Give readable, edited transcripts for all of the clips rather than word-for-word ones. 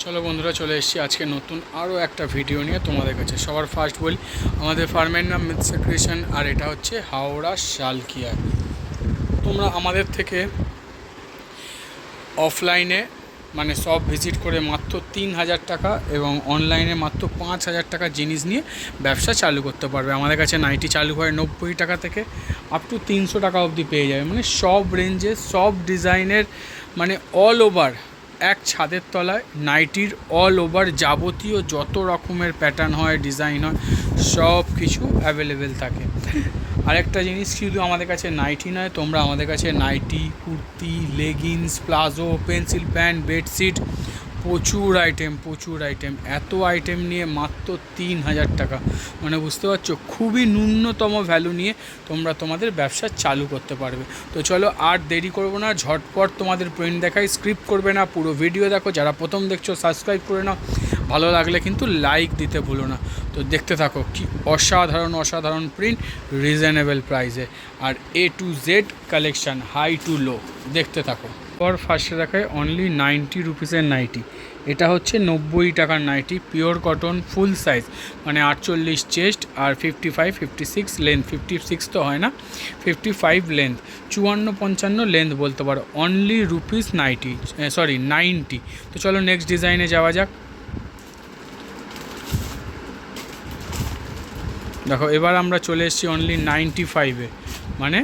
চলো বন্ধুরা, চলে এসেছি আজকে নতুন আরও একটা ভিডিও নিয়ে তোমাদের কাছে। সবার ফার্স্ট বলি, আমাদের ফার্মের নাম মিথসা ক্রিয়েশন, আর এটা হচ্ছে হাওড়া শালকিয়া। তোমরা আমাদের থেকে অফলাইনে মানে সব ভিজিট করে মাত্র 3,000 টাকা এবং অনলাইনে মাত্র 5,000 টাকা জিনিস নিয়ে ব্যবসা চালু করতে পারবে। আমাদের কাছে নাইটি চালু হয় 90 টাকা থেকে আপ টু 300 টাকা অবধি পেয়ে যাবে। মানে সব রেঞ্জে সব ডিজাইনের, মানে অল ওভার এক ছাদের তলায় নাইটির অল ওভার যাবতীয় যত রকমের প্যাটার্ন হয়, ডিজাইন হয়, সব কিছু অ্যাভেলেবেল থাকে। আরেকটা জিনিস, শুধু আমাদের কাছে নাইটি নয়, তোমরা আমাদের কাছে nightie, kurti, leggings, palazzo, pencil pant, bedsheet, প্রচুর আইটেম, এত আইটেম নিয়ে মাত্র 3,000 টাকা। মানে বুঝতে পারছো, খুবই ন্যূনতম ভ্যালু নিয়ে তোমরা তোমাদের ব্যবসা চালু করতে পারবে। তো চলো আর দেরি করবো না, ঝটপট তোমাদের প্রিন্ট দেখাই। স্ক্রিপ্ট করবে না, পুরো ভিডিও দেখো। যারা প্রথম দেখছো সাবস্ক্রাইব করে নাও, ভালো লাগলে কিন্তু লাইক দিতে ভুলো না। তো দেখতে থাকো কি অসাধারণ প্রিন্ট রিজনেবল প্রাইসে, আর A to Z collection, high to low. দেখতে থাকো। ফার্স্টে দেখায় অনলি 90 রুপিসের নাইটি। এটা হচ্ছে 90 টাকার nightie, pure cotton, full size, মানে 48 চেস্ট আর 55-56 লেন্থ। 56 তো হয় না, 55 লেন্থ, 54-55 লেন্থ বলতে পারো। Only rupees 90। তো চলো নেক্সট ডিজাইনে যাওয়া যাক। দেখো, এবার আমরা চলে এসেছি অনলি 95-এ, মানে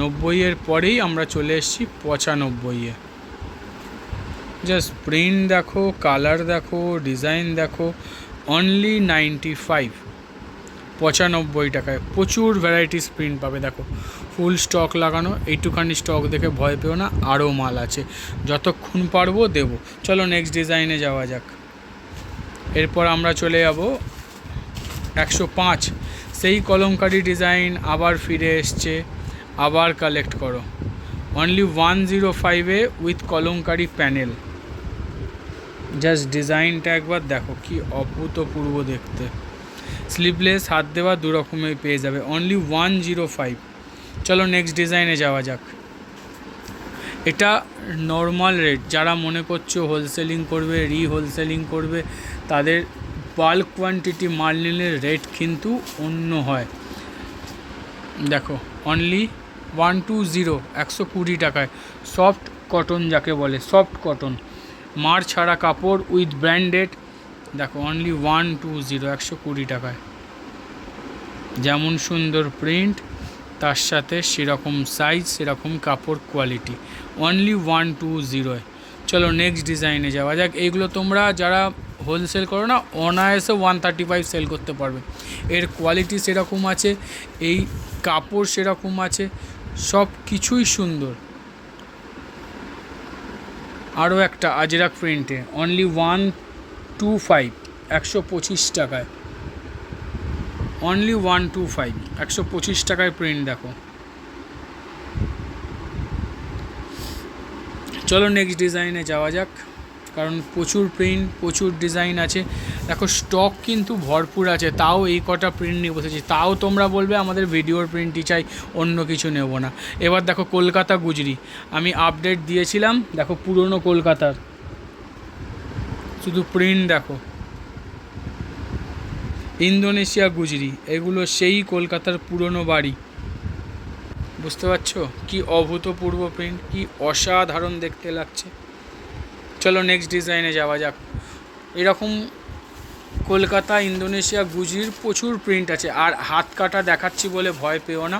90-এর পরেই আমরা চলে এসেছি 95-এ। জাস্ট প্রিন্ট দেখো, কালার দেখো, ডিজাইন দেখো। অনলি 95, 95 টাকায় প্রচুর ভ্যারাইটিস প্রিন্ট পাবে। দেখো, ফুল স্টক লাগানো, এইটুখানি স্টক দেখে ভয় পেও না, আরও মাল আছে, যতক্ষণ পারবো দেবো। চলো নেক্সট ডিজাইনে যাওয়া যাক। এরপর আমরা চলে যাব 105, সেই কলমকারি ডিজাইন আবার ফিরে এসছে, আবার কালেক্ট করো। অনলি 105-এ উইথ কলমকারি প্যানেল। জাস্ট ডিজাইনটা একবার দেখো, কি অভূতপূর্ব দেখতে। স্লিভলেস, হাত দেওয়া, দু রকমের পেয়ে যাবে। অনলি 105। চলো নেক্সট ডিজাইনে যাওয়া যাক। এটা নর্মাল রেট, যারা মনে করছো হোলসেলিং করবে, হোলসেলিং করবে, তাদের বাল্ক কোয়ান্টিটি মাল নিলে রেট কিন্তু অন্য হয়। দেখো, অনলি 120, 120 টাকায় সফট কটন, যাকে বলে সফট কটন, মার ছাড়া কাপড় উইথ ব্র্যান্ডেড। দেখো, অনলি 120, 120 টাকায়। যেমন সুন্দর প্রিন্ট, তার সাথে সেরকম সাইজ, সেরকম কাপড় কোয়ালিটি। অনলি 120। চলো নেক্সট ডিজাইনে যাওয়া যাক। এইগুলো তোমরা যারা হোলসেল করো না, অনায়াসে 135 সেল করতে পারবে। এর কোয়ালিটি সেরকম আছে, এই কাপড় সেরকম আছে, সব কিছুই সুন্দর। আরও একটা আজরাক প্রিন্টে, অনলি 125, 125 টাকায়। অনলি 125, 125 টাকায় প্রিন্ট। দেখো, চলো নেক্সট ডিজাইনে যাওয়া যাক, কারণ প্রচুর প্রিন্ট, প্রচুর ডিজাইন আছে। দেখো, স্টক কিন্তু ভরপুর আছে, তাও এই কটা প্রিন্ট নিয়ে বসেছি। তাও তোমরা বলবে আমাদের ভিডিওর প্রিন্টই চাই, অন্য কিছু নেব না। এবার দেখো, কলকাতা গুজরি আমি আপডেট দিয়েছিলাম। দেখো, পুরনো কলকাতার শুধু প্রিন্ট দেখো। ইন্দোনেশিয়া গুজরি, এগুলো সেই কলকাতার পুরনো বাড়ি। বুঝতে পারছো কি অভূতপূর্ব প্রিন্ট, কি অসাধারণ দেখতে লাগছে। চলো নেক্সট ডিজাইনে যাওয়া যাক। এরকম কলকাতা ইন্দোনেশিয়া গুজরির প্রচুর প্রিন্ট আছে, আর হাত কাটা দেখাচ্ছি বলে ভয় পেও না,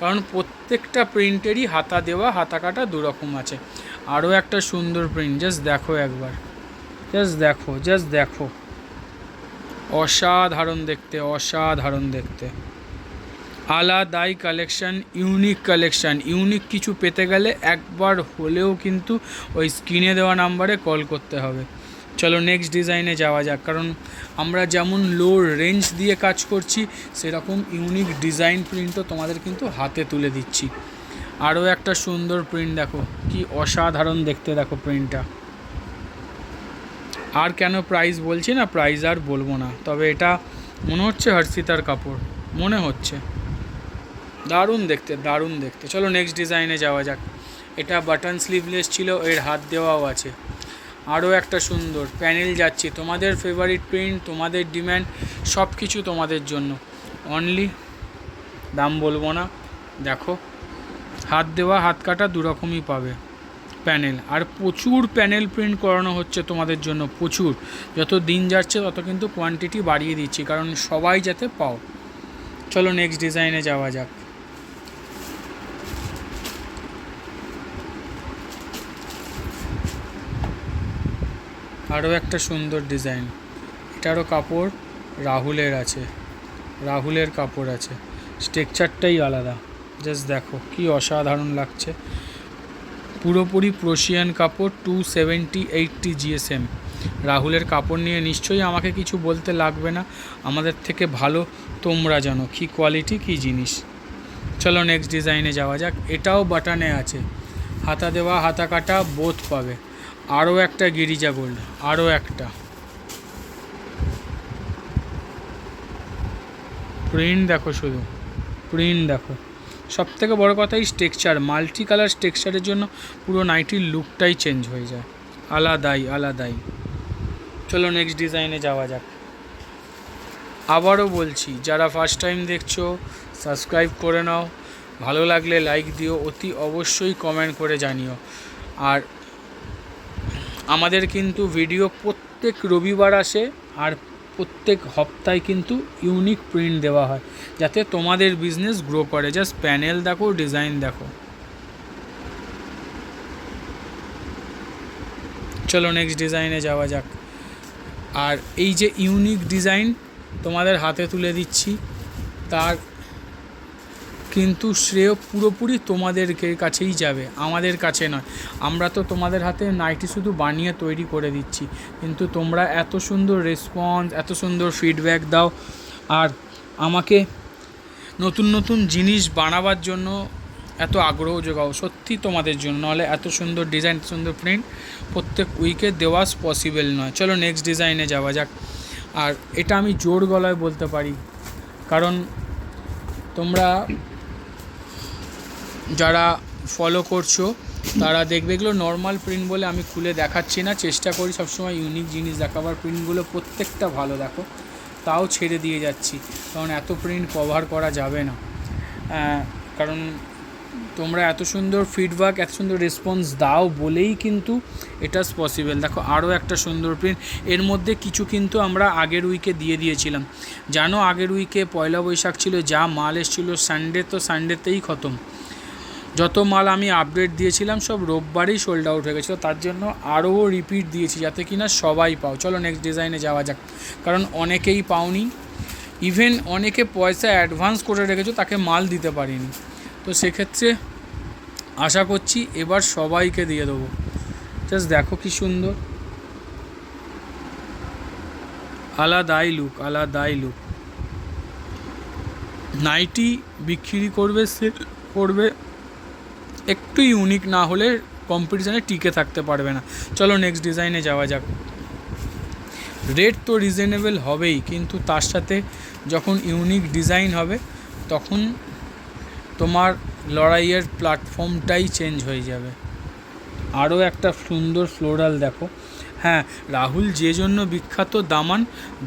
কারণ প্রত্যেকটা প্রিন্টেরই হাতা দেওয়া, হাতা কাটা দুরকম আছে। আরও একটা সুন্দর প্রিন্ট, জাস্ট দেখো একবার, জাস্ট দেখো। অসাধারণ দেখতে। আলাদাই কালেকশান, ইউনিক কিছু পেতে গেলে একবার হলেও কিন্তু ওই স্ক্রিনে দেওয়া নাম্বারে কল করতে হবে। চলো নেক্সট ডিজাইনে যাওয়া যাক, কারণ আমরা যেমন লো রেঞ্জ দিয়ে কাজ করছি, সেরকম ইউনিক ডিজাইন প্রিন্টও তোমাদের কিন্তু হাতে তুলে দিচ্ছি। আরও একটা সুন্দর প্রিন্ট দেখো, কি অসাধারণ দেখতে। দেখো প্রিন্টটা। আর কেন প্রাইস বলছি না, প্রাইস আর বলবো না, তবে এটা মনে হচ্ছে হর্ষিতার কাপড়, মনে হচ্ছে। দারুণ দেখতে। চলো নেক্সট ডিজাইনে যাওয়া যাক। এটা বাটন স্লিভলেস ছিল, এর হাত দেওয়াও আছে। আরও একটা সুন্দর প্যানেল যাচ্ছে, তোমাদের ফেভারিট প্রিন্ট, তোমাদের ডিম্যান্ড, সব কিছু তোমাদের জন্য। অনলি, দাম বলবো না, দেখো হাত দেওয়া হাত কাটা দুরকমই পাবে প্যানেল। আর প্রচুর প্যানেল প্রিন্ট করানো হচ্ছে তোমাদের জন্য, প্রচুর। যত দিন যাচ্ছে তত কিন্তু কোয়ান্টিটি বাড়িয়ে দিচ্ছি, কারণ সবাই যাতে পাও। চলো নেক্সট ডিজাইনে যাওয়া যাক। আরও একটা সুন্দর ডিজাইন, এটারও কাপড় রাহুলের আছে, রাহুলের কাপড় আছে, স্ট্রাকচারটাই আলাদা। জাস্ট দেখো কি অসাধারণ লাগছে, পুরোপুরি প্রোশিয়ান কাপড়, 270-80 GSM। রাহুলের কাপড় নিয়ে নিশ্চয়ই আমাকে কিছু বলতে লাগবে না, আমাদের থেকে ভালো তোমরা জানো কী কোয়ালিটি কী জিনিস। চলো নেক্সট ডিজাইনে যাওয়া যাক। এটাও বাটানে আছে, হাতা দেওয়া হাতা কাটা বোথ পাবে। আরও একটা গিরিজা গোল্ড, আরও একটা প্রিন্ট দেখো, শুধু প্রিন্ট দেখো। সব থেকে বড়ো কথা এই স্ট্রাকচার, মাল্টি কালার স্ট্রাকচারের জন্য পুরো নাইটির লুকটাই চেঞ্জ হয়ে যায়, আলাদাই আলাদাই। চলো নেক্সট ডিজাইনে যাওয়া যাক। আবারও বলছি, যারা ফার্স্ট টাইম দেখছো সাবস্ক্রাইব করে নাও, ভালো লাগলে লাইক দিও, অতি অবশ্যই কমেন্ট করে জানিও। আর আমাদের কিন্তু ভিডিও প্রত্যেক রবিবার আসে, আর প্রত্যেক হপ্তায় কিন্তু ইউনিক প্রিন্ট দেওয়া হয়, যাতে তোমাদের বিজনেস গ্রো করে। জাস্ট প্যানেল দেখো, ডিজাইন দেখো। চলো নেক্সট ডিজাইনে যাওয়া যাক। আর এই যে ইউনিক ডিজাইন তোমাদের হাতে তুলে দিচ্ছি, তার কিন্তু শ্রেয় পুরোপুরি তোমাদের কাছেই যাবে, আমাদের কাছে নয়। আমরা তো তোমাদের হাতে নাইটি শুধু বানিয়ে তৈরি করে দিচ্ছি, কিন্তু তোমরা এত সুন্দর রেসপন্স, এত সুন্দর ফিডব্যাক দাও, আর আমাকে নতুন নতুন জিনিস বানাবার জন্য এত আগ্রহ যোগাও, সত্যি তোমাদের জন্য। নাহলে এত সুন্দর ডিজাইন, সুন্দর প্রিন্ট প্রত্যেক উইকে দেওয়া পসিবল নয়। চলো নেক্সট ডিজাইনে যাওয়া যাক। আর এটা আমি জোর গলায় বলতে পারি, কারণ তোমরা যারা ফলো করছো তারা দেখবে, এগুলো নর্মাল প্রিন্ট বলে আমি খুলে দেখাচ্ছি না, চেষ্টা করি সবসময় ইউনিক জিনিস দেখাবার। প্রিন্টগুলো প্রত্যেকটা ভালো দেখো, তাও ছেড়ে দিয়ে যাচ্ছি, কারণ এত প্রিন্ট কভার করা যাবে না। কারণ তোমরা এত সুন্দর ফিডব্যাক, এত সুন্দর রেসপন্স দাও বলেই কিন্তু এটা পসিবল। দেখো আরও একটা সুন্দর প্রিন্ট, এর মধ্যে কিছু কিন্তু আমরা আগের উইকে দিয়ে দিয়েছিলাম। জানো আগের উইকে পয়লা বৈশাখ ছিল, যা মাল এসেছিলো সানডে, তো সানডেতেই খতম। যত মাল আমি আপডেট দিয়েছিলাম সব রোববারেই সোল্ড আউট হয়ে গেছিলো, তার জন্য আরও রিপিট দিয়েছি, যাতে কিনা সবাই পাও। চলো নেক্সট ডিজাইনে যাওয়া যাক, কারণ অনেকেই পাওনি, ইভেন অনেকে পয়সা অ্যাডভান্স করে রেখেছো, তাকে মাল দিতে পারিনি। তো সেক্ষেত্রে আশা করছি এবার সবাইকে দিয়ে দেবো। জাস্ট দেখো কি সুন্দর, আলাদাই লুক, আলাদাই লুক। নাইটি বিক্রি করবে, সে করবে, একটু ইউনিক না হলে কম্পিটিশানে টিকে থাকতে পারবে না। চলো নেক্সট ডিজাইনে যাওয়া যাক। রেট তো রিজনেবল হবেই, কিন্তু তার সাথে যখন ইউনিক ডিজাইন হবে তখন তোমার লড়াইয়ের প্ল্যাটফর্মটাই চেঞ্জ হয়ে যাবে। আরও একটা সুন্দর ফ্লোরাল দেখো। হ্যাঁ, রাহুল যে জন্য বিখ্যাত,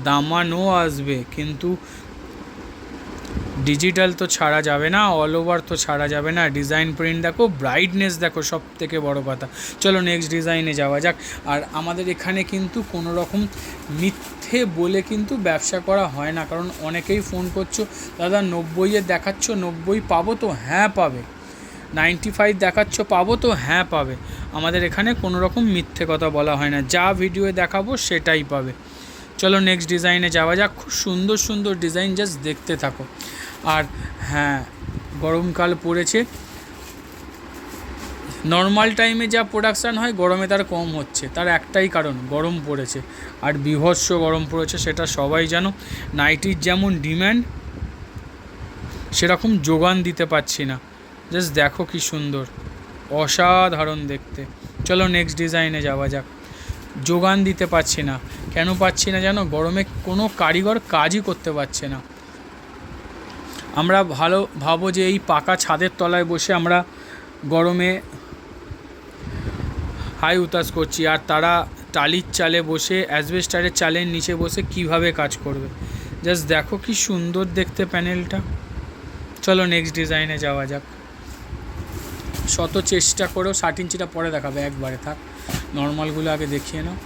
দামানও আসবে, কিন্তু ডিজিটাল তো ছাড়া যাবে না, অল ওভার তো ছাড়া যাবে না। ডিজাইন প্রিন্ট দেখো, ব্রাইটনেস দেখো, সব থেকে বড় কথা। চলো নেক্সট ডিজাইনে যাওয়া যাক। আর আমাদের এখানে কিন্তু কোনো রকম মিথ্যে বলে কিন্তু ব্যবসা করা হয় না, কারণ অনেকেই ফোন করছো, দাদা 90-এ দেখাচ্ছ, 90 পাবো তো? হ্যাঁ পাবে। 95 দেখাচ্ছ, পাবো তো? হ্যাঁ পাবে। আমাদের এখানে কোনো রকম মিথ্যে কথা বলা হয় না, যা ভিডিওয়ে দেখাবো সেটাই পাবে। চলো নেক্সট ডিজাইনে যাওয়া যাক। খুব সুন্দর সুন্দর ডিজাইন, জাস্ট দেখতে থাকো। আর হ্যাঁ, গরমকাল পড়েছে, নর্মাল টাইমে যা প্রোডাকশান হয় গরমে তার কম হচ্ছে, তার একটাই কারণ, গরম পড়েছে। আর বীভৎস গরম পড়েছে, সেটা সবাই জানো। নাইটির যেমন ডিম্যান্ড, সেরকম যোগান দিতে পারছি না। জাস্ট দেখো কি সুন্দর, অসাধারণ দেখতে। চলো নেক্সট ডিজাইনে যাওয়া যাক। যোগান দিতে পারছি না, কেন পাচ্ছি না জানো? গরমে কোনো কারিগর কাজই করতে পারছে না। আমরা ভাবো যে এই পাকা ছাদের তলায় বসে আমরা গরমে হাই উতাস করছি, আর তারা টালির চালে বসে, অ্যাসবেস্টারের চালের নিচে বসে কিভাবে কাজ করবে। জাস্ট দেখো কি সুন্দর দেখতে প্যানেলটা। চলো নেক্সট ডিজাইনে যাওয়া যাক। শত চেষ্টা করেও 60 ইঞ্চিটা পরে দেখাবে, একবারে থাক, নর্মালগুলো আগে দেখিয়ে নাও।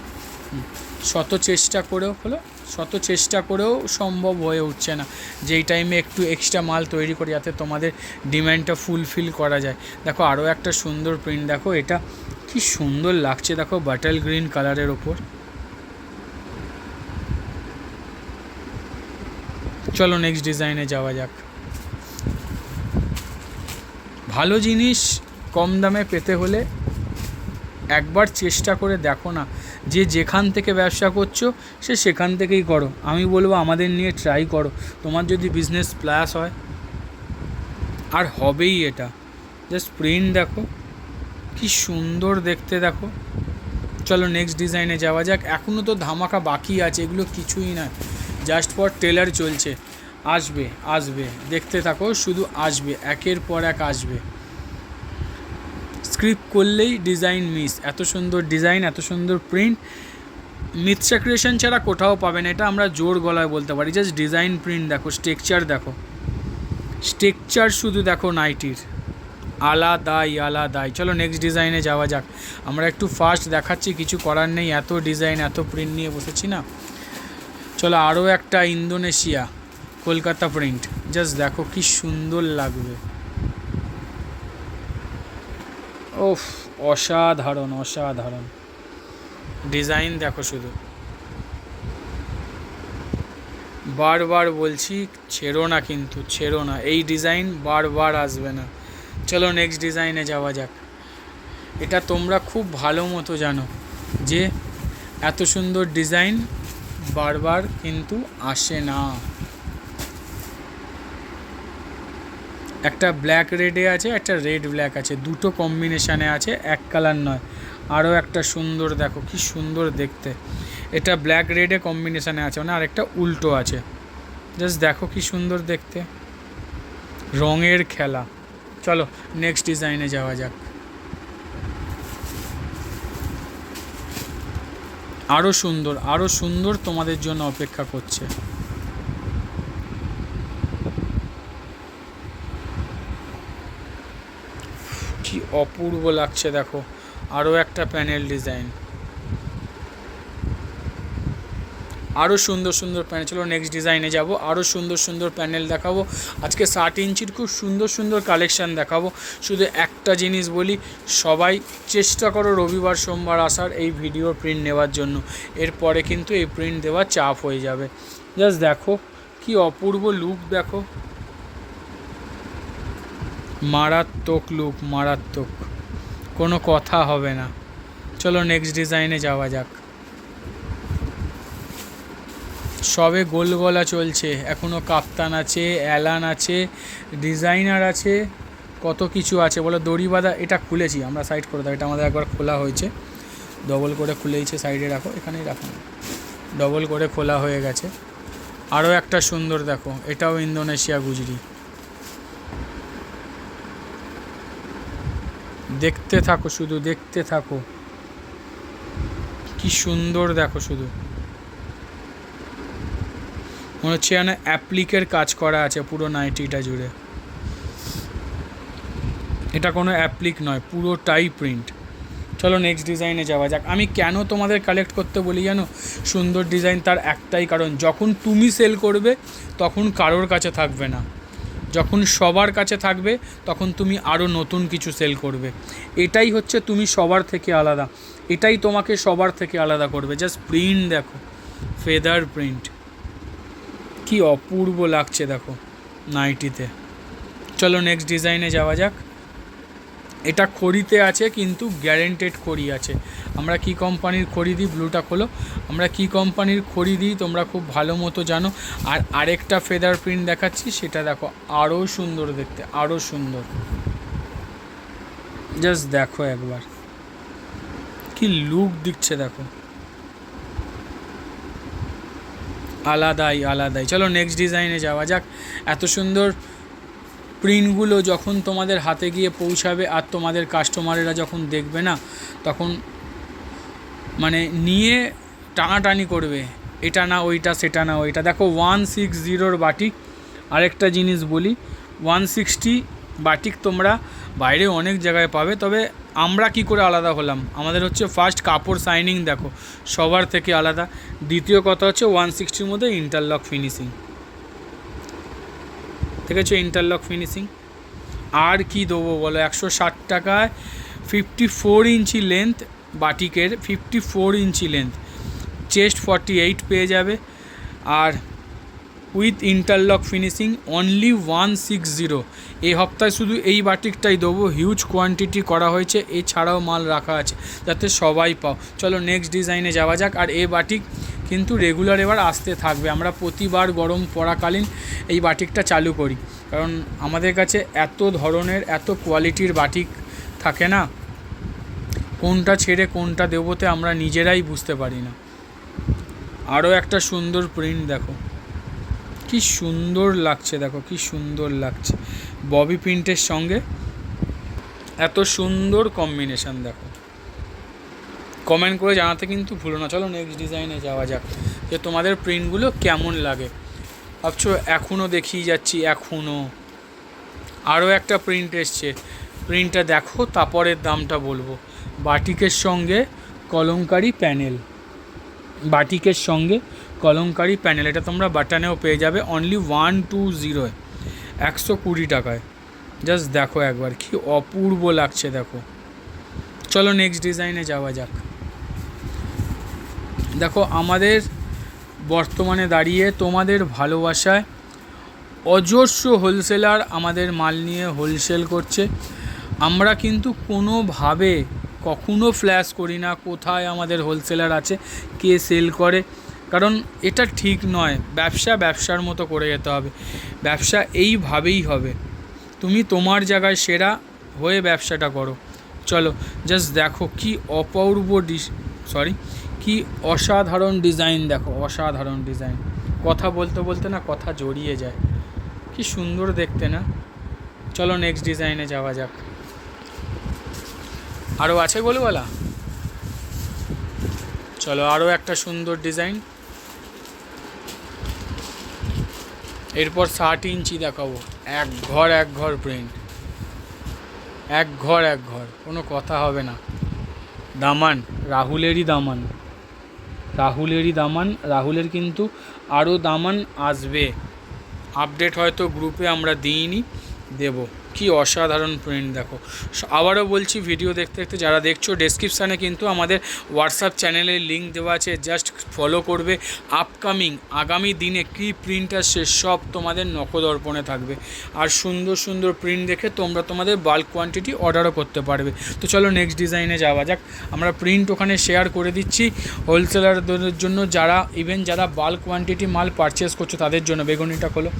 শত চেষ্টা করেও সম্ভব হয়ে উঠছে না, যেই টাইমে একটু এক্সট্রা মাল তৈরি করি যাতে তোমাদের ডিমান্ডটা ফুলফিল করা যায়। দেখো আরও একটা সুন্দর প্রিন্ট, দেখো এটা কি সুন্দর লাগছে, দেখো বাটল গ্রিন কালারের ওপর। চলো নেক্সট ডিজাইনে যাওয়া যাক। ভালো জিনিস কম দামে পেতে হলে একবার চেষ্টা করে দেখো না, যে যেখান থেকে ব্যবসা করছো সে সেখান থেকেই করো। আমি বলবো আমাদের নিয়ে ট্রাই করো, তোমার যদি বিজনেস প্লাস হয়, আর হবেই এটা। জাস্ট প্রিন্ট দেখো কি সুন্দর দেখতে, দেখো। চলো নেক্সট ডিজাইনে যাওয়া যাক। এখনও তো ধামাকা বাকি আছে, এগুলো কিছুই না, জাস্ট ফর টেলার চলছে। আসবে আসবে, দেখতে থাকো, শুধু আসবে, একের পর এক আসবে। স্ক্রিপ্ট করলেই ডিজাইন মিস, এত সুন্দর ডিজাইন, এত সুন্দর প্রিন্ট মিথ্যা ক্রিয়েশন ছাড়া কোথাও পাবে না, এটা আমরা জোর গলায় বলতে পারি। জাস্ট ডিজাইন, প্রিন্ট দেখো, স্ট্রাকচার দেখো, স্ট্রাকচার শুধু দেখো নাইটির, আলাদাই। চলো নেক্সট ডিজাইনে যাওয়া যাক। আমরা একটু ফাস্ট দেখাচ্ছি, কিছু করার নেই, এত ডিজাইন এত প্রিন্ট নিয়ে বসেছি না। চলো আরও একটা ইন্দোনেশিয়া কলকাতা প্রিন্ট, জাস্ট দেখো কি সুন্দর লাগবে। ওফ, অসাধারণ অসাধারণ ডিজাইন দেখো শুধু। বারবার বলছি, ছেড়ো না, কিন্তু ছেড়ো না, এই ডিজাইন বারবার আসবে না। চলো নেক্সট ডিজাইনে যাওয়া যাক। এটা তোমরা খুব ভালো মতো জানো যে এত সুন্দর ডিজাইন বারবার কিন্তু আসে না। একটা ব্ল্যাক রেডে আছে, একটা রেড ব্ল্যাক আছে, দুটো কম্বিনেশানে আছে, এক কালার নয়। আরও একটা সুন্দর দেখো কি সুন্দর দেখতে, এটা ব্ল্যাক রেডে কম্বিনেশানে আছে, মানে আরেকটা উল্টো আছে। জাস্ট দেখো কি সুন্দর দেখতে, রঙের খেলা। চলো নেক্সট ডিজাইনে যাওয়া যাক। আরও সুন্দর তোমাদের জন্য অপেক্ষা করছে। কি অপূর্ব লাগছে দেখো, আরও একটা প্যানেল ডিজাইন, আরও সুন্দর সুন্দর প্যানেল। চলো নেক্সট ডিজাইনে যাব, আরও সুন্দর সুন্দর প্যানেল দেখাবো। আজকে 60 ইঞ্চির খুব সুন্দর সুন্দর কালেকশান দেখাবো। শুধু একটা জিনিস বলি, সবাই চেষ্টা করো রবিবার সোমবার আসার এই ভিডিও প্রিন্ট নেওয়ার জন্য, এরপরে কিন্তু এই প্রিন্ট দেওয়া চাপ হয়ে যাবে। জাস্ট দেখো কি অপূর্ব লুক, দেখো মারাত্মক লুক, মারাত্মক, কোনো কথা হবে না। চলো নেক্সট ডিজাইনে যাওয়া যাক। সবে গোল গলা চলছে, এখনও কাপ্তান আছে, অ্যালান আছে, ডিজাইনার আছে, কত কিছু আছে বলো। দড়ি বাঁধা, এটা খুলেছি আমরা, সাইড করে দাও, এটা আমাদের একবার খোলা হয়েছে, ডবল করে খুলেইছে, সাইডে রাখো, এখানেই রাখো, ডবল করে খোলা হয়ে গেছে। আরও একটা সুন্দর দেখো, এটাও ইন্দোনেশিয়া গুজরি, দেখতে থাকো, শুধু দেখতে থাকো, কি সুন্দর দেখো শুধু। মনে হচ্ছে যেন অ্যাপ্লিকের কাজ করা আছে পুরো নাইটিটা জুড়ে। এটা কোনো অ্যাপ্লিক নয়, পুরোটাই প্রিন্ট। চলো নেক্সট ডিজাইনে যাওয়া যাক। আমি কেন তোমাদের কালেক্ট করতে বলি জানো? সুন্দর ডিজাইন, তার একটাই কারণ, যখন তুমি সেল করবে তখন কারোর কাছে থাকবে না, যখন সবার কাছে থাকবে তখন তুমি আরও নতুন কিছু সেল করবে। এটাই হচ্ছে তুমি সবার থেকে আলাদা, এটাই তোমাকে সবার থেকে আলাদা করবে। জাস্ট প্রিন্ট দেখো, ফেদার প্রিন্ট, কি অপূর্ব লাগছে দেখো নাইটিতে। চলো নেক্সট ডিজাইনে যাওয়া যাক। এটা খড়িতে আছে কিন্তু গ্যারেন্টেড খড়ি আছে। আমরা কি কোম্পানির খড়ি দিই, ব্লুটা খোলো, আমরা কি কোম্পানির খড়ি দিই তোমরা খুব ভালো মতো জানো। আর আরেকটা ফেদার প্রিন্ট দেখাচ্ছি, সেটা দেখো, আরও সুন্দর দেখতে, আরও সুন্দর। জাস্ট দেখো একবার কি লুক দিচ্ছে দেখো, আলাদাই। চলো নেক্সট ডিজাইনে যাওয়া যাক। এত সুন্দর প্রিন্টগুলো যখন তোমাদের হাতে গিয়ে পৌঁছাবে আর তোমাদের কাস্টমারেরা যখন দেখবে না, তখন মানে নিয়ে টানাটানি করবে, এটা না ওইটা, সেটা না ওইটা। দেখো 160 বাটিক। আরেকটা জিনিস বলি, 160 বাটিক তোমরা বাইরে অনেক জায়গায় পাবে, তবে আমরা কি করে আলাদা হলাম, আমাদের হচ্ছে ফার্স্ট কাপড় শাইনিং দেখো সবার থেকে আলাদা। দ্বিতীয় কথা হচ্ছে 160-র মধ্যে ইন্টারলক ফিনিশিং, ঠিক আছে, ইন্টারলক ফিনিশিং। আর কি দেবো বলো, 160 টাকায় 54 ইঞ্চি লেন্থ বাটিকের, 54 ইঞ্চি লেন্থ, চেস্ট 48 পেয়ে যাবে। আর উইথ ইন্টারলক ফিনিশিং অনলি 160। এই সপ্তাহে শুধু এই বাটিকটাই দেবো, হিউজ কোয়ান্টিটি করা হয়েছে, এছাড়াও মাল রাখা আছে যাতে সবাই পাও। চলো নেক্সট ডিজাইনে যাওয়া যাক। আর এই বাটিক কিন্তু রেগুলার এবার আসতে থাকবে, আমরা প্রতিবার গরম পড়াকালীন এই বাটিকটা চালু করি, কারণ আমাদের কাছে এত ধরনের এত কোয়ালিটির বাটিক থাকে না, কোনটা ছেড়ে কোনটা দেবোতে আমরা নিজেরাই বুঝতে পারি না। আরও একটা সুন্দর প্রিন্ট দেখো, কি সুন্দর লাগছে, দেখো কি সুন্দর লাগছে, ববি প্রিন্টের সঙ্গে এত সুন্দর কম্বিনেশান। দেখো কমেন্ট করে জানাতে কিন্তু ভুলো না। চলো নেক্সট ডিজাইনে যাওয়া যাক, যে তোমাদের প্রিন্টগুলো কেমন লাগে। ভাবছো এখনও দেখিয়ে যাচ্ছি, এখনও আরও একটা প্রিন্ট এসছে, প্রিন্টটা দেখো তারপরের দামটা বলবো। বাটিকের সঙ্গে কলমকারি প্যানেল, বাটিকের সঙ্গে কলমকারি প্যানেল, এটা তোমরা বাটানেও পেয়ে যাবে অনলি 120, 120 টাকায়। জাস্ট দেখো একবার কি অপূর্ব লাগছে দেখো। চলো নেক্সট ডিজাইনে যাওয়া যাক। দেখো আমাদের বর্তমানে দাঁড়িয়ে তোমাদের ভালোবাসায় অজস্র হোলসেলার আমাদের মাল নিয়ে হোলসেল করছে। আমরা কিন্তু কোনোভাবে কখনো ফ্ল্যাশ করি না কোথায় আমাদের হোলসেলার আছে, কে সেল করে, কারণ এটা ঠিক নয়। ব্যবসা ব্যবসার মতো করে যেতে হবে, ব্যবসা এইভাবেই হবে। তুমি তোমার জায়গায় সেরা হয়ে ব্যবসাটা করো। চলো জাস্ট দেখো কি অপূর্ব কি অসাধারণ ডিজাইন, দেখো অসাধারণ ডিজাইন, কথা বলতে বলতে না কথা জড়িয়ে যায়, কি সুন্দর দেখতে না। চলো নেক্সট ডিজাইনে যাওয়া যাক। আরও আছে গোলওয়ালা, চলো আরও একটা সুন্দর ডিজাইন। এরপর 60 ইঞ্চি দেখাবো, এক ঘর প্রিন্ট, এক ঘর কোনো কথা হবে না। দামান রাহুলেরই দামান, রাহুলের কিন্তু আরও দামান আসবে, আপডেট হয়তো গ্রুপে আমরা দিইনি, দেব। কি অসাধারণ প্রিন্ট দেখো। আবারও বলছি, ভিডিও দেখতে দেখতে যারা দেখছো, ডেসক্রিপশানে কিন্তু আমাদের হোয়াটসঅ্যাপ চ্যানেলের লিঙ্ক দেওয়া আছে, জাস্ট ফলো করবে। আপকামিং আগামী দিনে কী প্রিন্ট আসছে সব তোমাদের নখদর্পণে থাকবে। আর সুন্দর সুন্দর প্রিন্ট দেখে তোমরা তোমাদের বাল্ক কোয়ান্টিটি অর্ডারও করতে পারবে। তো চলো নেক্সট ডিজাইনে যাওয়া যাক। আমরা প্রিন্ট ওখানে শেয়ার করে দিচ্ছি হোলসেলারদের জন্য, যারা বাল্ক কোয়ান্টিটি মাল পারচেস করছো তাদের জন্য। বেগুনিটা খোলো,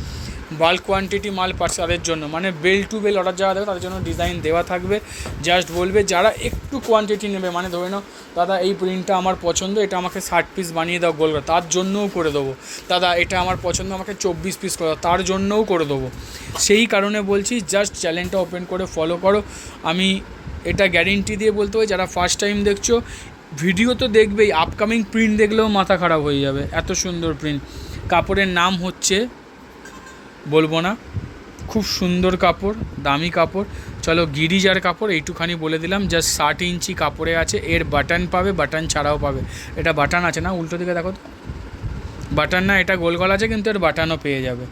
বাল্ক কোয়ান্টিটি মাল পাচ্ছে তাদের জন্য, মানে বেল টু বেল অর্ডার যাওয়া দেবে তাদের জন্য ডিজাইন দেওয়া থাকবে। জাস্ট বলবে যারা একটু কোয়ান্টিটি নেবে, মানে ধরে নাও দাদা এই প্রিন্টটা আমার পছন্দ, এটা আমাকে 60 পিস বানিয়ে দাও গোল, তার জন্যও করে দেবো। দাদা এটা আমার পছন্দ, আমাকে 24 পিস করে দাও, তার জন্যও করে দেবো। সেই কারণে বলছি জাস্ট চ্যানেলটা ওপেন করে ফলো করো। আমি এটা গ্যারেন্টি দিয়ে বলতে পারি, যারা ফার্স্ট টাইম দেখছো ভিডিও তো দেখবেই, আপকামিং প্রিন্ট দেখলেও মাথা খারাপ হয়ে যাবে, এত সুন্দর প্রিন্ট। কাপড়ের নাম হচ্ছে বলবো না, খুব সুন্দর কাপড়, দামি কাপড়। চলো গিরিজার কাপড় এইটুখানি বলে দিলাম, জাস্ট 60 ইঞ্চি কাপড়ে আছে। এর বাটন পাবে, বাটন ছাড়াও পাবে। এটা বাটন আছে না, উল্টো দিকে দেখো তো, বাটন না, এটা গোল গলা আছে কিন্তু এর বাটনও পেয়ে যাবে।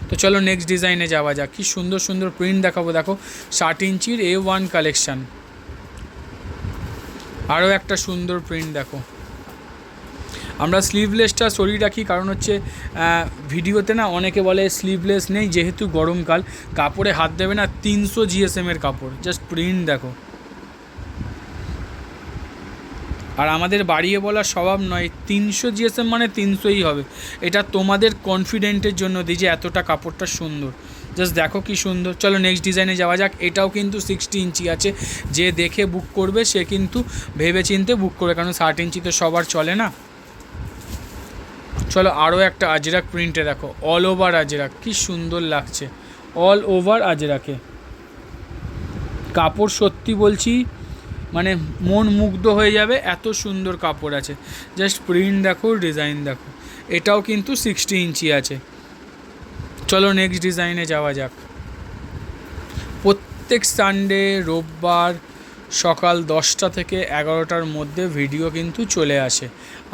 তো চলো নেক্সট ডিজাইনে যাওয়া যাক। কি সুন্দর সুন্দর প্রিন্ট দেখাবো, দেখো 60 ইঞ্চির A1 কালেকশান। আরও একটা সুন্দর প্রিন্ট দেখো। আমরা স্লিভলেসটা সরিয়ে রাখি, কারণ হচ্ছে ভিডিওতে না অনেকে বলে স্লিভলেস নেই, যেহেতু গরমকাল কাপড়ে হাত দেবে না। 300 GSM-এর কাপড়, জাস্ট প্রিন্ট দেখো। আর আমাদের বাড়িয়ে বলার স্বভাব নয়, 300 GSM মানে 300ই হবে। এটা তোমাদের কনফিডেন্টের জন্য দিই যে এতটা কাপড়টা সুন্দর। জাস্ট দেখো কি সুন্দর। চলো নেক্সট ডিজাইনে যাওয়া যাক। এটাও কিন্তু 60 ইঞ্চি আছে, যে দেখে বুক করবে সে কিন্তু ভেবে চিনতে বুক করবে, কারণ 60 ইঞ্চি তো সবার চলে না। চলো আরও একটা আজরাক প্রিন্টে দেখো, অল ওভার আজরাক, কি সুন্দর লাগছে, অল ওভার আজরাকে। কাপড় সত্যি বলছি মানে মন মুগ্ধ হয়ে যাবে, এত সুন্দর কাপড় আছে। জাস্ট প্রিন্ট দেখো, ডিজাইন দেখো। এটাও কিন্তু 60 ইঞ্চি আছে। চলো নেক্সট ডিজাইনে যাওয়া যাক। প্রত্যেক সানডে রোববার সকাল 10টা থেকে 11টার মধ্যে ভিডিও কিন্তু চলে আসে,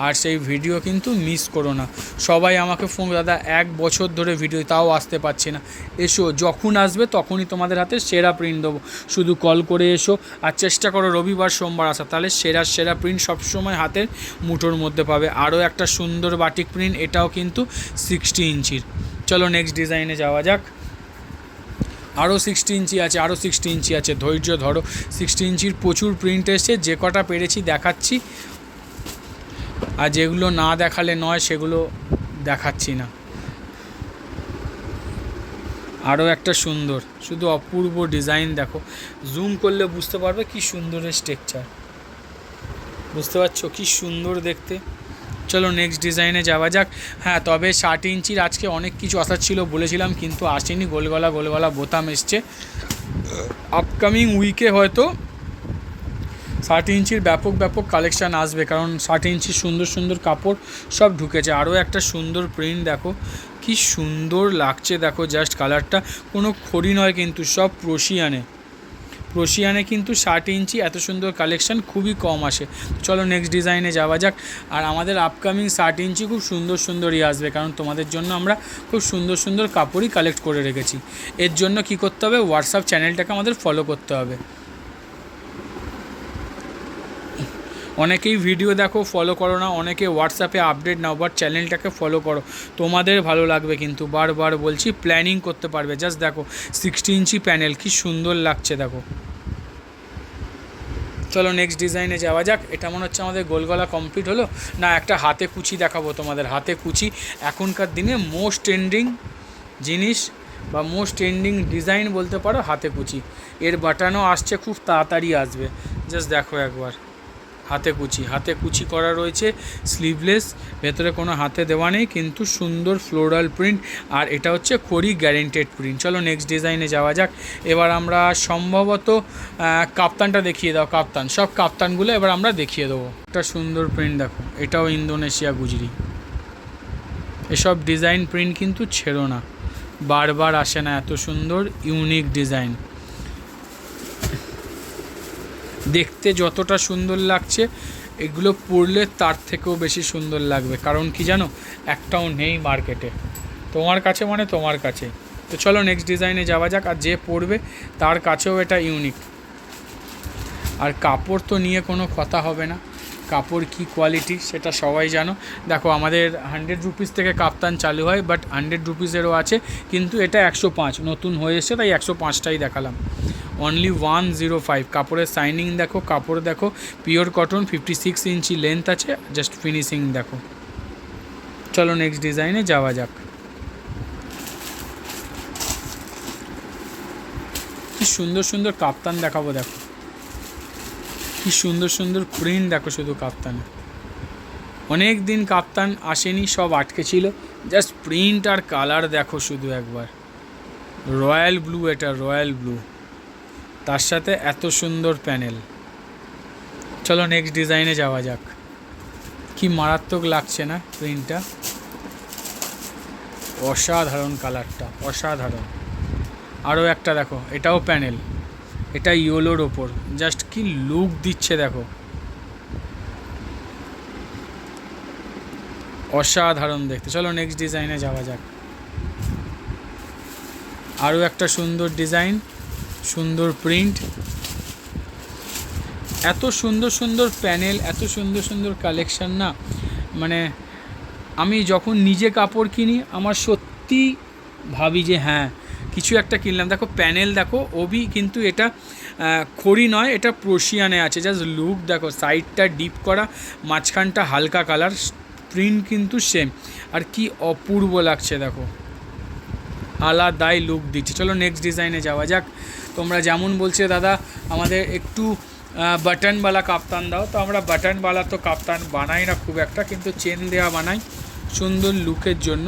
আর সেই ভিডিও কিন্তু মিস করো না। সবাই আমাকে ফোন, দাদা 1 বছর ধরে ভিডিও, তাও আসতে পারছি না। এসো, যখন আসবে তখনই তোমাদের হাতে সেরা প্রিন্ট দেবো, শুধু কল করে এসো। আর চেষ্টা করো রবিবার সোমবার আসা, তাহলে সেরা সেরা প্রিন্ট সবসময় হাতের মুঠোর মধ্যে পাবে। আরও একটা সুন্দর বাটিক প্রিন্ট, এটাও কিন্তু 60 ইঞ্চির। চলো নেক্সট ডিজাইনে যাওয়া যাক। আরও 60 ইঞ্চি আছে, আরও 60 ইঞ্চি আছে, ধৈর্য ধরো। 60 ইঞ্চির প্রচুর প্রিন্ট এসছে, যে কটা পেরেছি দেখাচ্ছি, আর যেগুলো না দেখালে নয় সেগুলো দেখাচ্ছি না। আরও একটা সুন্দর, শুধু অপূর্ব ডিজাইন দেখো, জুম করলে বুঝতে পারবে কি সুন্দর স্ট্রাকচার, বুঝতে পারছো কি সুন্দর দেখতে। চলো নেক্সট ডিজাইনে যাওয়া যাক। হ্যাঁ, তবে 60 ইঞ্চির আজকে অনেক কিছু আসার ছিল বলেছিলাম, কিন্তু আসেনি। গোলগলা বোতাম এসছে। আপকামিং উইকে হয়তো 60 ইঞ্চির ব্যাপক কালেকশান আসবে, কারণ 60 ইঞ্চির সুন্দর সুন্দর কাপড় সব ঢুকেছে। আরও একটা সুন্দর প্রিন্ট দেখো, কি সুন্দর লাগছে দেখো। জাস্ট কালারটা কোনো খড়ি নয় কিন্তু, সব প্রশিয়ানে কিন্তু 60 ইঞ্চি এত সুন্দর কালেকশান খুবই কম আসে। চলো নেক্সট ডিজাইনে যাওয়া যাক। আর আমাদের আপকামিং 60 ইঞ্চি খুব সুন্দরই আসবে, কারণ তোমাদের জন্য আমরা খুব সুন্দর কাপড়ই কালেক্ট করে রেখেছি। এর জন্য কি করতে হবে, হোয়াটসঅ্যাপ চ্যানেলটাকে আমাদের ফলো করতে হবে। অনেকেই ভিডিও দেখো, ফলো করো না, অনেকে হোয়াটসঅ্যাপে আপডেট নাও, বাট চ্যানেলটাকে ফলো করো, তোমাদের ভালো লাগবে। কিন্তু বারবার বলছি, প্ল্যানিং করতে পারবে। জাস্ট দেখো 60 ইঞ্চি প্যানেল, কি সুন্দর লাগছে দেখো। চলো নেক্সট ডিজাইনে যাওয়া যাক। এটা মনে হচ্ছে আমাদের গোলগলা কমপ্লিট হলো না। একটা হাতে কুচি দেখাবো তোমাদের। হাতে কুচি এখনকার দিনে মোস্ট ট্রেন্ডিং জিনিস, বা মোস্ট ট্রেন্ডিং ডিজাইন বলতে পারো হাতে কুচি। এর বাটনও আসছে, খুব তাড়াতাড়ি আসবে। জাস্ট দেখো একবার, হাতে কুচি করা রয়েছে, স্লিভলেস, ভেতরে কোনো হাতে দেওয়া নেই, কিন্তু সুন্দর ফ্লোরাল প্রিন্ট। আর এটা হচ্ছে খড়ি গ্যারেন্টেড প্রিন্ট। চলো নেক্সট ডিজাইনে যাওয়া যাক। এবার আমরা সম্ভবত কাপ্তানটা দেখিয়ে দাও। কাপ্তান, সব কাপ্তানগুলো এবার আমরা দেখিয়ে দেবো। একটা সুন্দর প্রিন্ট দেখো, এটাও ইন্দোনেশিয়া গুজরি। এসব ডিজাইন প্রিন্ট কিন্তু ছেড়ো না, বারবার আসে না এত সুন্দর ইউনিক ডিজাইন। দেখতে যতটা সুন্দর লাগছে, এগুলো পরলে তার থেকেও বেশি সুন্দর লাগবে। কারণ কি জানো, একটাও নেই মার্কেটে, তোমার কাছে মানে তোমার কাছে। তো চলো নেক্সট ডিজাইনে যাওয়া যাক। আর যে পরবে তার কাছেও এটা ইউনিক। আর কাপড় তো নিয়ে কোনো কথা হবে না, কাপড় কি কোয়ালিটি সেটা সবাই জানো। দেখো আমাদের 100 রুপিস থেকে কাপ্তান চালু হয়, বাট 100 রুপিসেরও আছে, কিন্তু এটা 105 নতুন হয়ে এসে, তাই 105টাই দেখালাম। অনলি 105। কাপড়ের শাইনিং দেখো, কাপড় দেখো, পিওর কটন, 56 ইঞ্চি লেন্থ আছে। জাস্ট ফিনিশিং দেখো। চলো নেক্সট ডিজাইনে যাওয়া যাক। কি সুন্দর কাপ্তান দেখাবো দেখো, কি সুন্দর প্রিন্ট দেখো শুধু কাপ্তানে। অনেক দিন কাপ্তান আসেনি, সব আটকে ছিল। জাস্ট প্রিন্ট আর কালার দেখো শুধু একবার। রয়্যাল ব্লু, এটা রয়্যাল ব্লু, তার সাথে এত সুন্দর প্যানেল। চলো নেক্সট ডিজাইনে যাওয়া যাক। কি মারাত্মক লাগছে না প্রিন্টটা, অসাধারণ কালারটা, অসাধারণ। আরও একটা দেখো, এটাও প্যানেল, এটা ইয়েলোর ওপর। জাস্ট কি লুক দিচ্ছে দেখো, অসাধারণ দেখতে। চলো নেক্সট ডিজাইনে যাওয়া যাক। আরও একটা সুন্দর ডিজাইন, সুন্দর প্রিন্ট, এত সুন্দর প্যানেল, এত সুন্দর কালেকশান না। মানে আমি যখন নিজে কাপড় কিনি, আমার সত্যি ভাবি যে হ্যাঁ কিছু একটা কিনলাম। দেখো প্যানেল দেখো, ওবি, কিন্তু এটা খড়ি নয়, এটা প্রশিয়ানে আছে। জাস্ট লুক দেখো, সাইডটা ডিপ করা, মাঝখানটা হালকা কালার, প্রিন্ট কিন্তু সেম। আর কি অপূর্ব লাগছে দেখো, আলাদাই লুক দিচ্ছে। চলো নেক্সট ডিজাইনে যাওয়া যাক। তোমরা যেমন বলছে দাদা আমাদের একটু বাটনওয়ালা কাপ্তান দাও, তো আমরা বাটনওয়ালা তো কাপ্তান বানাই না খুব একটা, কিন্তু চেন দেওয়া বানাই সুন্দর লুকের জন্য।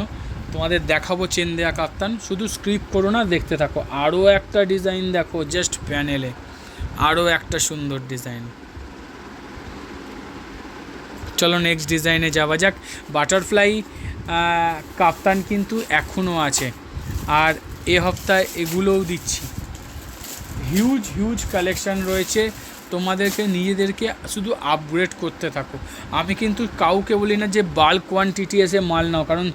তোমাদের দেখাবো চেন দেওয়া কাপ্তান, শুধু স্ক্রিপ করো না, দেখতে থাকো। আরও একটা ডিজাইন দেখো, জাস্ট প্যানেলে আরও একটা সুন্দর ডিজাইন। চলো নেক্সট ডিজাইনে যাওয়া যাক। বাটারফ্লাই কাপ্তান কিন্তু এখনও আছে, আর এ হপ্তায় এগুলোও দিচ্ছি। হিউজ কালেকশান রয়েছে, তোমাদেরকে নিজেদেরকে শুধু আপগ্রেড করতে থাকো। আমি কিন্তু কাউকে বলি না যে বাল্ক কোয়ান্টিটি এসে মাল নাও, কারণ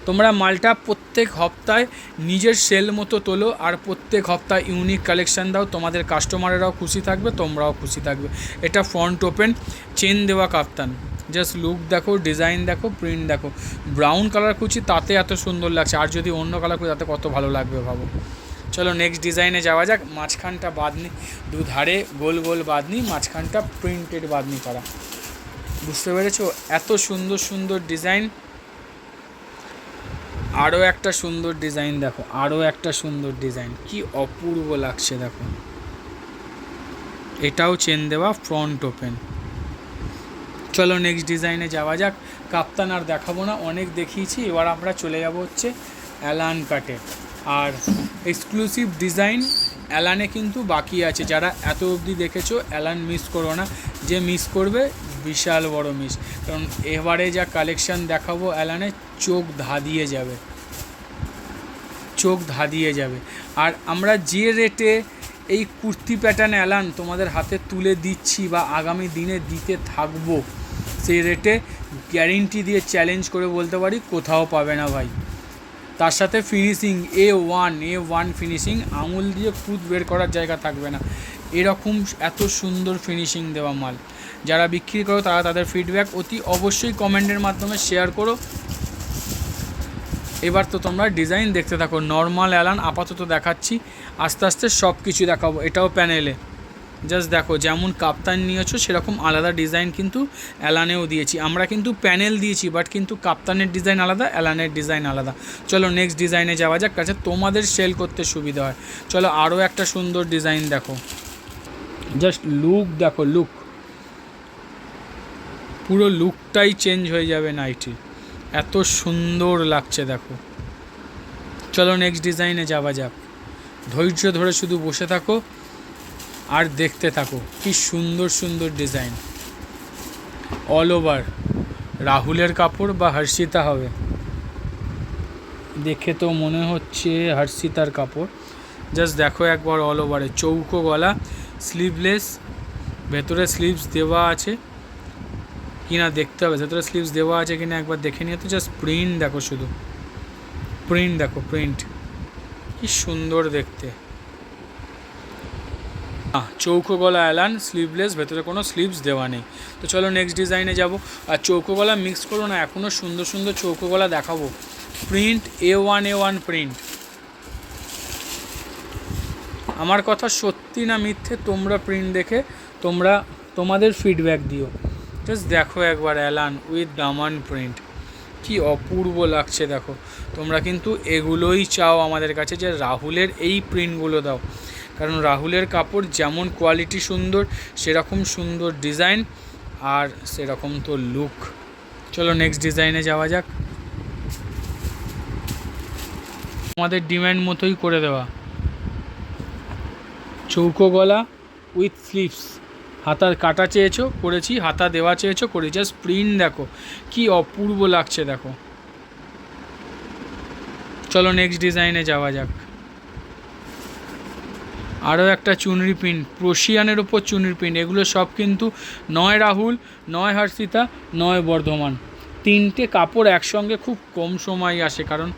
তোমরা মালটা প্রত্যেক হপ্তায় নিজের সেল মতো তোলো, আর প্রত্যেক হপ্তায় ইউনিক কালেকশান দাও, তোমাদের কাস্টমারেরাও খুশি থাকবে, তোমরাও খুশি থাকবে। এটা ফ্রন্ট ওপেন চেন দেওয়া কাপ্তান, জাস্ট লুক দেখো, ডিজাইন দেখো, প্রিন্ট দেখো। ব্রাউন কালার খুঁজছি তাতে এত সুন্দর লাগছে, আর যদি অন্য কালার খুঁজি তাতে কত ভালো লাগবে ভাবো। চলো নেক্সট ডিজাইনে যাওয়া যাক। মাঝখানটা বাঁধনি, দুধারে গোল গোল বাঁধনি, মাঝখানটা প্রিন্টেড বাঁধনি করা, বুঝতে পেরেছো? এত সুন্দর ডিজাইন। আরও একটা সুন্দর ডিজাইন দেখো, আরও একটা সুন্দর ডিজাইন, কি অপূর্ব লাগছে দেখো। এটাও চেন দেওয়া, ফ্রন্ট ওপেন। চলো নেক্সট ডিজাইনে যাওয়া যাক। কাপ্তান আর দেখাবো না, অনেক দেখিয়েছি, এবার আমরা চলে যাব হচ্ছে অ্যালান কাটে। আর এক্সক্লুসিভ ডিজাইন অ্যালানে কিন্তু বাকি আছে, যারা এত অবধি দেখেছো অ্যালান মিস করো না, যে মিস করবে বিশাল বড় মিস, কারণ এবারে যা কালেকশান দেখাবো অ্যালানে চোখ ধাঁধিয়ে যাবে। আর আমরা যে রেটে এই কুর্তি প্যাটার্ন অ্যালান তোমাদের হাতে তুলে দিচ্ছি বা আগামী দিনে দিতে থাকবো, সেই রেটে গ্যারেন্টি দিয়ে চ্যালেঞ্জ করে বলতে পারি কোথাও পাবে না ভাই। তার সাথে ফিনিশিং A1 ফিনিশিং, আঙুল দিয়ে খুদ বের করার জায়গা থাকবে না, এরকম এত সুন্দর ফিনিশিং দেওয়া মাল। যারা বিক্রি করো তারা তাদের ফিডব্যাক অতি অবশ্যই কমেন্টের মাধ্যমে শেয়ার করো। এবার তো তোমরা ডিজাইন দেখতে থাকো। নর্মাল অ্যালান আপাতত দেখাচ্ছি, আস্তে আস্তে সব কিছু দেখাবো। এটাও প্যানেলে, জাস্ট দেখো যেমন কাপ্তান নিয়েছো সেরকম আলাদা ডিজাইন কিন্তু অ্যালানেও দিয়েছি। আমরা কিন্তু প্যানেল দিয়েছি, বাট কিন্তু কাপ্তানের ডিজাইন আলাদা, অ্যালানের ডিজাইন আলাদা। চলো নেক্সট ডিজাইনে যাওয়া যাক, কাছে তোমাদের সেল করতে সুবিধা হয়। চলো আরও একটা সুন্দর ডিজাইন দেখো, জাস্ট লুক দেখো, লুক পুরো লুকটাই চেঞ্জ হয়ে যাবে নাইটি, এত সুন্দর লাগছে দেখো। চলো নেক্সট ডিজাইনে যাওয়া যাক। ধৈর্য ধরে শুধু বসে থাকো আর দেখতে থাকো, কি সুন্দর ডিজাইন। অল ওভার রাহুলের কাপড় বা হর্ষিতা হবে, দেখে তো মনে হচ্ছে হর্ষিতার কাপড়। জাস্ট দেখো একবার অল ওভারে, চৌকো গলা, স্লিভলেস, ভেতরে স্লিভস দেওয়া আছে কিনা দেখতে হবে, ভেতরে স্লিভস দেওয়া আছে কিনা একবার দেখে নিয়ে। তো জাস্ট প্রিন্ট দেখো, শুধু প্রিন্ট দেখো, প্রিন্ট কি সুন্দর দেখতে। চৌকো গলা অ্যালান, স্লিভলেস, ভেতরে কোনো স্লিভস দেওয়া নেই। তো চলো নেক্সট ডিজাইনে যাব। আর চৌকো গলা মিক্স করো না, এখনও সুন্দর চৌকো গলা দেখাবো। Print A1 print. আমার কথা সত্যি না মিথ্যে, তোমরা প্রিন্ট দেখে তোমাদের ফিডব্যাক দিও। জাস্ট দেখো একবার অ্যালান উইথ দামান প্রিন্ট, কি অপূর্ব লাগছে দেখো। তোমরা কিন্তু এগুলোই চাও আমাদের কাছে, যে রাহুলের এই প্রিন্টগুলো দাও, কারণ রাহুলের কাপড় যেমন কোয়ালিটি সুন্দর, সেরকম সুন্দর ডিজাইন, আর সেরকম তো লুক। চলো নেক্সট ডিজাইনে যাওয়া যাক। আমাদের ডিমান্ড মতোই করে দেওয়া, চৌকো গলা উইথ স্লিভস, হাতার কাটা চেয়েছো করেছি, হাতা দেওয়া চেয়েছো করেছি। জাস্ট প্রিন্ট দেখো, কি অপূর্ব লাগছে দেখো। চলো নেক্সট ডিজাইনে যাওয়া যাক। আরও একটা চুনরি প্রিন্ট, প্রশিয়ানের ওপর চুনরি প্রিন্ট। এগুলো সব কিন্তু নয় রাহুল, নয় হর্ষিতা, নয় বর্ধমান, তিনটে কাপড় একসঙ্গে খুব কম সময় আসে, কারণ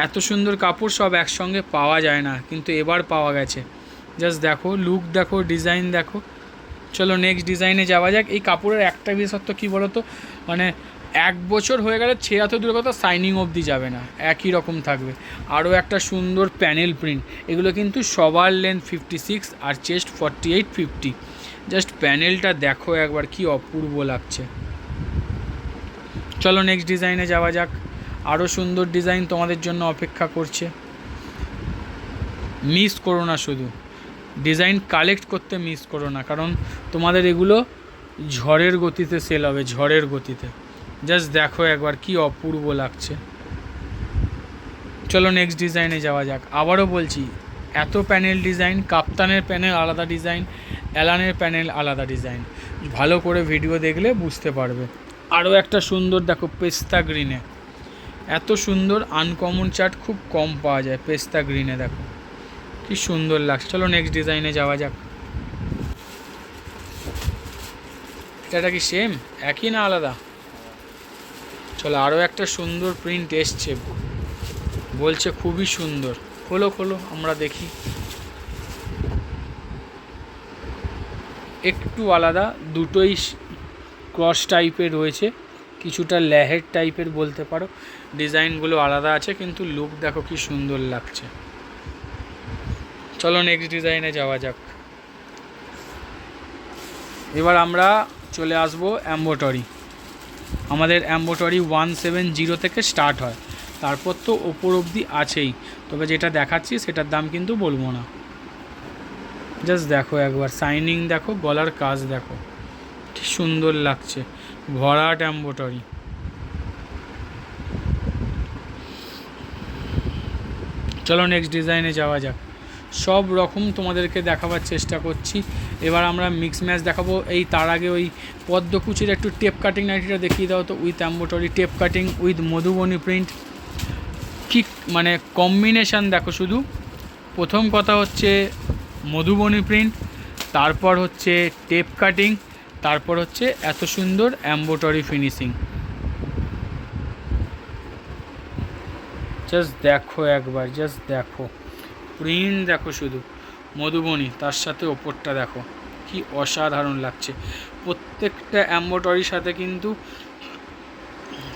এত সুন্দর কাপড় সব একসঙ্গে পাওয়া যায় না, কিন্তু এবার পাওয়া গেছে। জাস্ট দেখো, লুক দেখো, ডিজাইন দেখো। চলো নেক্সট ডিজাইনে যাওয়া যাক। এই কাপড়ের একটা বিশেষত্ব কী বলো তো, মানে 1 বছর হয়ে গেলে ছেঁড়া তো দূরের কথা, শাইনিং অবধি যাবে না, একই রকম থাকবে। আরও একটা সুন্দর প্যানেল প্রিন্ট, এগুলো কিন্তু সবার লেন্থ 56 আর চেস্ট 48-50। জাস্ট প্যানেলটা দেখো একবার, কি অপূর্ব লাগছে। চলো নেক্সট ডিজাইনে যাওয়া যাক। আরও সুন্দর ডিজাইন তোমাদের জন্য অপেক্ষা করছে, মিস করো না, শুধু ডিজাইন কালেক্ট করতে মিস করো না, কারণ তোমাদের এগুলো ঝড়ের গতিতে সেল হবে, ঝড়ের গতিতে। জাস্ট দেখো একবার, কি অপূর্ব লাগছে। চলো নেক্সট ডিজাইনে যাওয়া যাক। আবারও বলছি, এত প্যানেল ডিজাইন, কাপ্তানের প্যানেল আলাদা ডিজাইন, অ্যালানের প্যানেল আলাদা ডিজাইন, ভালো করে ভিডিও দেখলে বুঝতে পারবে। আরও একটা সুন্দর দেখো পেস্তা গ্রিনে, এত সুন্দর আনকমন চার্ট খুব কম পাওয়া যায়। পেস্তা গ্রিনে দেখো কি সুন্দর লাগছে। চলো নেক্সট ডিজাইনে যাওয়া যাক। এটা কি সেম, একই না আলাদা? চলো আরও একটা সুন্দর প্রিন্ট এসছে, বলছে খুবই সুন্দর। খোলো খোলো আমরা দেখি। একটু আলাদা, দুটোই ক্রস টাইপের রয়েছে, কিছুটা ল্যাহের টাইপের বলতে পারো। ডিজাইনগুলো আলাদা আছে কিন্তু লুক দেখো কি সুন্দর লাগছে। চলো নেক্সট ডিজাইনে যাওয়া যাক। এবার আমরা চলে আসবো এমব্রয়ডারি। আমাদের এমব্রয়ডারি 170 থেকে স্টার্ট হয়, তারপর তো ওপর অবধি আছেই। তবে যেটা দেখাচ্ছি সেটার দাম কিন্তু বলবো না। জাস্ট দেখো একবার, শাইনিং দেখো, গলার কাজ দেখো কি সুন্দর লাগছে, ভরাট এমব্রয়ডারি। চলো নেক্সট ডিজাইনে যাওয়া যাক। সব রকম তোমাদেরকে দেখাবার চেষ্টা করছি। এবার আমরা মিক্স ম্যাচ দেখাবো। এই তার আগে ওই পদ্মকুচির একটু টেপ কাটিং নাইটিটা দেখিয়ে দাও তো, with embroidery tape cutting with Madhubani print. কি মানে কম্বিনেশান দেখো শুধু। প্রথম কথা হচ্ছে মধুবনী প্রিন্ট, তারপর হচ্ছে টেপ কাটিং, তারপর হচ্ছে এত সুন্দর এমব্রয়ডারি ফিনিশিং। জাস্ট দেখো একবার, জাস্ট দেখো প্রিন্ট দেখো শুধু, মধুবনী তার সাথে ওপরটা দেখো কি অসাধারণ লাগছে। প্রত্যেকটা এমব্রয়ডারির সাথে কিন্তু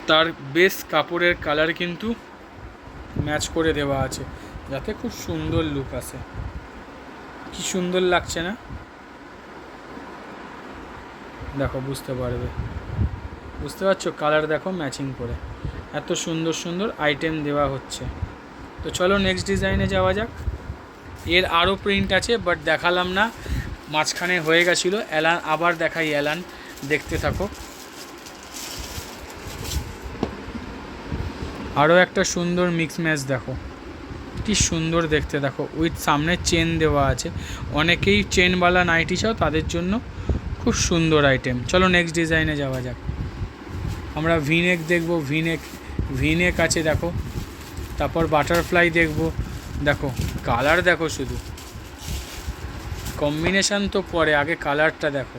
তার বেস কাপড়ের কালার কিন্তু ম্যাচ করে দেওয়া আছে, যাতে খুব সুন্দর লুক আসে। কি সুন্দর লাগছে না? দেখো বুঝতে পারবে, বুঝতে পারছো? কালার দেখো ম্যাচিং করে, এত সুন্দর সুন্দর আইটেম দেওয়া হচ্ছে। তো চলো নেক্সট ডিজাইনে যাওয়া যাক। এর আরও প্রিন্ট আছে বাট দেখালাম না, মাঝখানে হয়ে গেছিলো। অ্যালান আবার দেখাই, অ্যালান দেখতে থাকো। আরও একটা সুন্দর মিক্স ম্যাচ দেখো কি সুন্দর দেখতে, দেখো উইথ সামনে চেন দেওয়া আছে। অনেকেই চেনওয়ালা নাইটি চাও, তাদের জন্য খুব সুন্দর আইটেম। চলো নেক্সট ডিজাইনে যাওয়া যাক। আমরা ভিনেক দেখব, ভিনেক আছে দেখো, তারপর বাটারফ্লাই দেখব। দেখো কালার দেখো শুধু, কম্বিনেশান তো পরে, আগে কালারটা দেখো।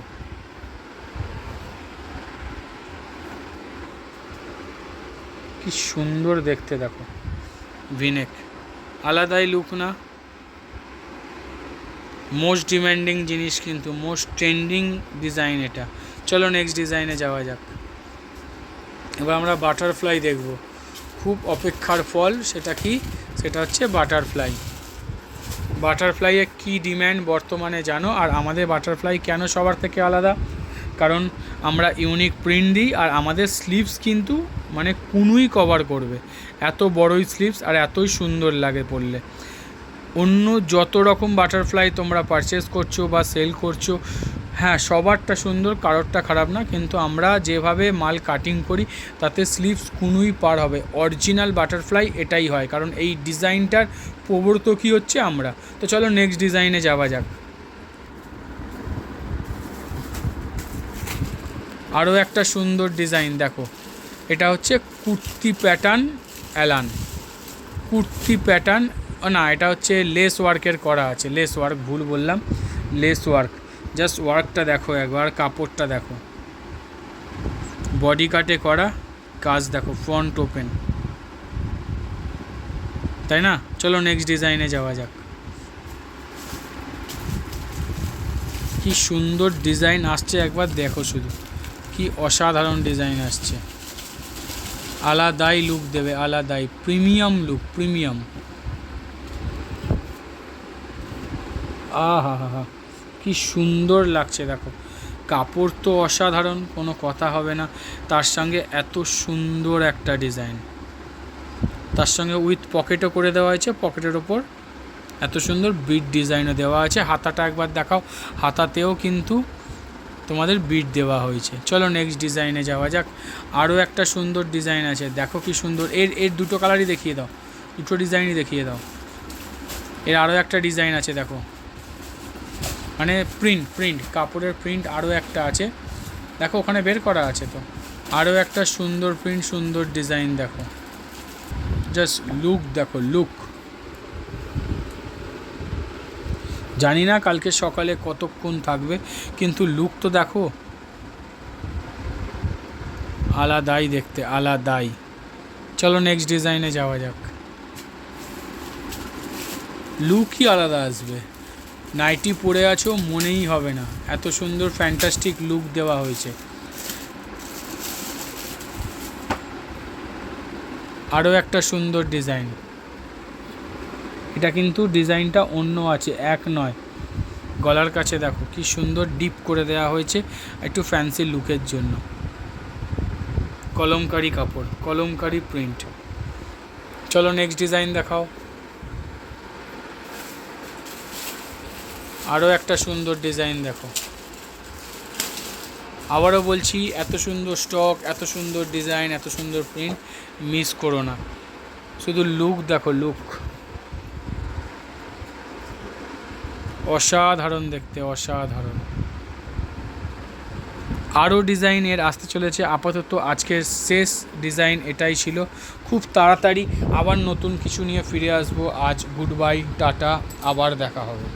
কি সুন্দর দেখতে দেখো, ভিনেক আলাদাই লুক না? মোস্ট ডিম্যান্ডিং জিনিস, কিন্তু মোস্ট ট্রেন্ডিং ডিজাইন এটা। চলো নেক্সট ডিজাইনে যাওয়া যাক। এবার আমরা বাটারফ্লাই দেখব, খুব অপেক্ষার ফল। সেটা কি? সেটা হচ্ছে বাটারফ্লাই। বাটারফ্লাইয়ের কী ডিম্যান্ড বর্তমানে জানো? আর আমাদের বাটারফ্লাই কেন সবার থেকে আলাদা? কারণ আমরা ইউনিক প্রিন্ট দিই, আর আমাদের স্লিভস কিন্তু মানে কুনুই কভার করবে, এত বড়ই স্লিভস আর এতই সুন্দর লাগে পরলে। অন্য যত রকম বাটারফ্লাই তোমরা পারচেস করছো বা সেল করছো, হ্যাঁ সবারটা সুন্দর, কারোরটা খারাপ না, কিন্তু আমরা যেভাবে মাল কাটিং করি তাতে স্লিভস কুনুই পার হবে। অরিজিনাল বাটারফ্লাই এটাই হয়, কারণ এই ডিজাইনটার প্রবর্তকই হচ্ছে আমরা। তো চলো নেক্সট ডিজাইনে যাওয়া যাক। আরও একটা সুন্দর ডিজাইন দেখো, এটা হচ্ছে কুর্তি প্যাটার্ন অ্যালান। কুর্তি প্যাটার্ন না, এটা হচ্ছে লেস ওয়ার্কের করা আছে। লেস ওয়ার্ক, ভুল বললাম, লেস ওয়ার্ক। জাস্ট ওয়ার্কটা দেখো একবার, কাপড়টা দেখো, বডি কাটে করা কাজ দেখো, ফ্রন্ট ওপেন, তাই না? চলো নেক্সট ডিজাইনে যাওয়া যাক। কি সুন্দর ডিজাইন আসছে একবার দেখো শুধু, কি অসাধারণ ডিজাইন আসছে। আলাদাই লুক দেবে, আলাদাই প্রিমিয়াম লুক, প্রিমিয়াম। আহা হা হা, কি সুন্দর লাগছে দেখো। কাপড় তো অসাধারণ, কোনো কথা হবে না। তার সঙ্গে এত সুন্দর একটা ডিজাইন, তার সঙ্গে উইথ পকেটও করে দেওয়া হয়েছে। পকেটের ওপর এত সুন্দর বিট ডিজাইনও দেওয়া আছে। হাতাটা একবার দেখাও, হাতাতেও কিন্তু তোমাদের বিট দেওয়া হয়েছে। চলো নেক্সট ডিজাইনে যাওয়া যাক। আরও একটা সুন্দর ডিজাইন আছে, দেখো কি সুন্দর। এর দুটো কালারই দেখিয়ে দাও, দুটো ডিজাইনই দেখিয়ে দাও। এর আরও একটা ডিজাইন আছে দেখো, মানে প্রিন্ট কাপড়ের প্রিন্ট আরও একটা আছে দেখো, ওখানে বের করা আছে তো। আরও একটা সুন্দর প্রিন্ট, সুন্দর ডিজাইন দেখো, জাস্ট লুক দেখো, লুক। জানি না কালকে সকালে কতক্ষণ থাকবে, কিন্তু লুক তো দেখো, আলাদাই দেখতে, আলাদাই। চলো নেক্সট ডিজাইনে যাওয়া যাক। লুকই আলাদা আসবে, নাইটি পরে আছো মনেই হবে না, এত সুন্দর ফ্যান্টাস্টিক লুক দেওয়া হয়েছে। আরও একটা সুন্দর ডিজাইন, এটা কিন্তু ডিজাইনটা অন্য আছে, এক নয়। গলার কাছে দেখো কি সুন্দর ডিপ করে দেওয়া হয়েছে একটু ফ্যান্সি লুকের জন্য। কলমকারি কাপড়, কলমকারি প্রিন্ট। চলো নেক্সট ডিজাইন দেখাও। আরও একটা সুন্দর ডিজাইন দেখো। আবারও বলছি, এত সুন্দর স্টক, এত সুন্দর ডিজাইন, এত সুন্দর প্রিন্ট মিস করো না। শুধু লুক দেখো, লুক অসাধারণ দেখতে, অসাধারণ। আরও ডিজাইনের আসতে চলেছে, আপাতত আজকের শেষ ডিজাইন এটাই ছিল। খুব তাড়াতাড়ি আবার নতুন কিছু নিয়ে ফিরে আসবো। আজ গুড বাই, টাটা, আবার দেখা হবে।